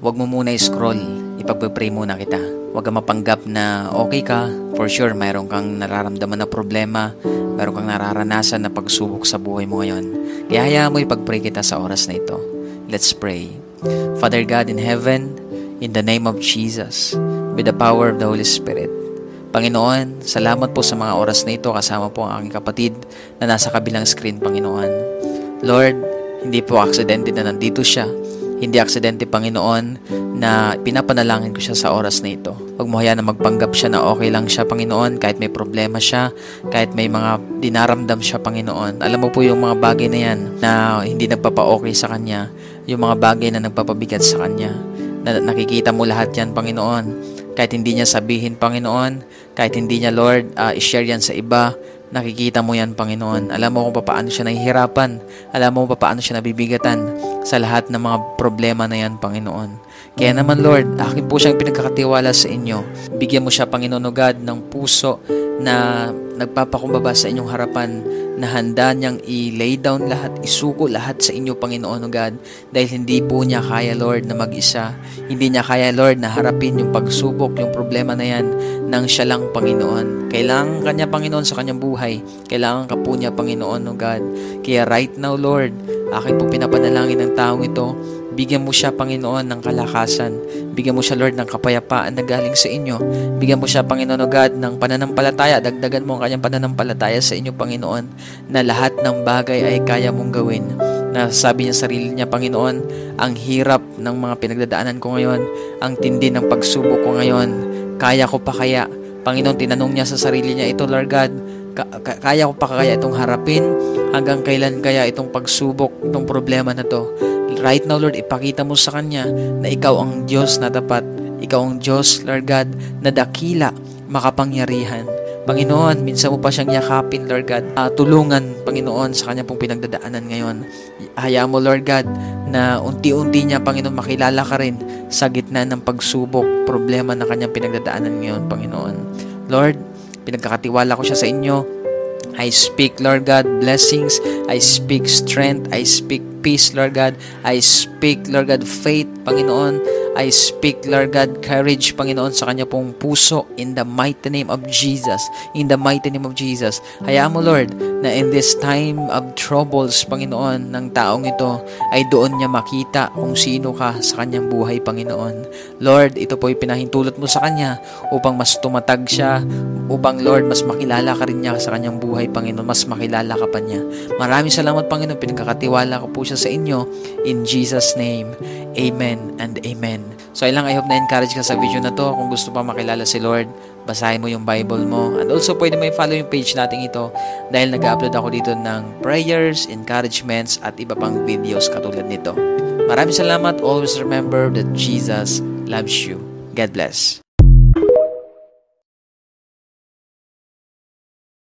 Huwag mo muna i-scroll. Ipagpe-pray muna kita. Huwag kang mapanggap na okay ka. For sure, mayroon kang nararamdaman na problema. Mayroon kang nararanasan na pagsubok sa buhay mo ngayon. Kaya hayaan mo ipag-pray kita sa oras na ito. Let's pray. Father God in heaven, in the name of Jesus, with the power of the Holy Spirit, Panginoon, salamat po sa mga oras na ito kasama po ang aking kapatid na nasa kabilang screen, Panginoon. Lord, hindi po aksidente na nandito siya. Hindi aksidente, Panginoon, na pinapanalangin ko siya sa oras na ito. Huwag mo hayaan na magpanggap siya na okay lang siya, Panginoon, kahit may problema siya, kahit may mga dinaramdam siya, Panginoon. Alam mo po yung mga bagay na yan na hindi nagpapa-okay sa kanya, yung mga bagay na nagpapabigat sa kanya, na nakikita mo lahat yan, Panginoon. Kahit hindi niya sabihin, Panginoon, kahit hindi niya, Lord, i-share yan sa iba, nakikita mo yan, Panginoon. Alam mo kung paano siya nahihirapan. Alam mo kung paano siya nabibigatan sa lahat ng mga problema na yan, Panginoon. Kaya naman, Lord, akin po siyang pinagkakatiwala sa inyo. Bigyan mo siya, Panginoon o God, ng puso na nagpapakumbaba sa inyong harapan, na handa niyang i-lay down lahat, isuko lahat sa inyo, Panginoon o God, dahil hindi po niya kaya, Lord, na mag-isa. Hindi niya kaya, Lord, na harapin yung pagsubok, yung problema na yan, nang siya lang, Panginoon. Kailangan kanya, Panginoon, sa kanyang buhay. Kailangan ka po niya, Panginoon o God. Kaya right now, Lord, akin po pinapanalangin ng taong ito, bigyan mo siya, Panginoon, ng kalakasan. Bigyan mo siya, Lord, ng kapayapaan na galing sa inyo. Bigyan mo siya, Panginoon o God, ng pananampalataya. Dagdagan mo ang kanyang pananampalataya sa inyo, Panginoon, na lahat ng bagay ay kaya mong gawin. Na sabi niya sarili niya, Panginoon, ang hirap ng mga pinagdadaanan ko ngayon, ang tindi ng pagsubok ko ngayon, kaya ko pa kaya? Panginoon, tinanong niya sa sarili niya, ito, Lord God, kaya ko pa kaya itong harapin? Hanggang kailan kaya itong pagsubok, itong problema na to? Right now, Lord, ipakita mo sa kanya na ikaw ang Diyos na tapat. Ikaw ang Diyos, Lord God, na dakila, makapangyarihan. Panginoon, minsan mo pa siyang yakapin, Lord God. Tulungan, Panginoon, sa kanya pong pinagdadaanan ngayon. Hayaan mo, Lord God, na unti-unti niya, Panginoon, makilala ka rin sa gitna ng pagsubok, problema na kanyang pinagdadaanan ngayon, Panginoon. Lord, pinagkakatiwala ko siya sa inyo. I speak, Lord God, blessings. I speak strength. I speak peace, Lord God. I speak, Lord God, faith, Panginoon. I speak, Lord God, courage, Panginoon, sa kanya pong puso in the mighty name of Jesus. In the mighty name of Jesus. Hayaan mo, Lord, na in this time of troubles, Panginoon, ng taong ito, ay doon niya makita kung sino ka sa kanyang buhay, Panginoon. Lord, ito po ay pinahintulot mo sa kanya upang mas tumatag siya, upang, Lord, mas makilala ka rin niya sa kanyang buhay, Panginoon. Mas makilala ka pa niya. Maraming salamat, Panginoon. Pinagkakatiwala ko po siya sa inyo. In Jesus' name, amen and amen. So, I hope na-encourage ka sa video na to. Kung gusto pa makilala si Lord, basahin mo yung Bible mo. And also, pwede mo i-follow yung page natin ito dahil nag-upload ako dito ng prayers, encouragements, at iba pang videos katulad nito. Maraming salamat. Always remember that Jesus loves you. God bless.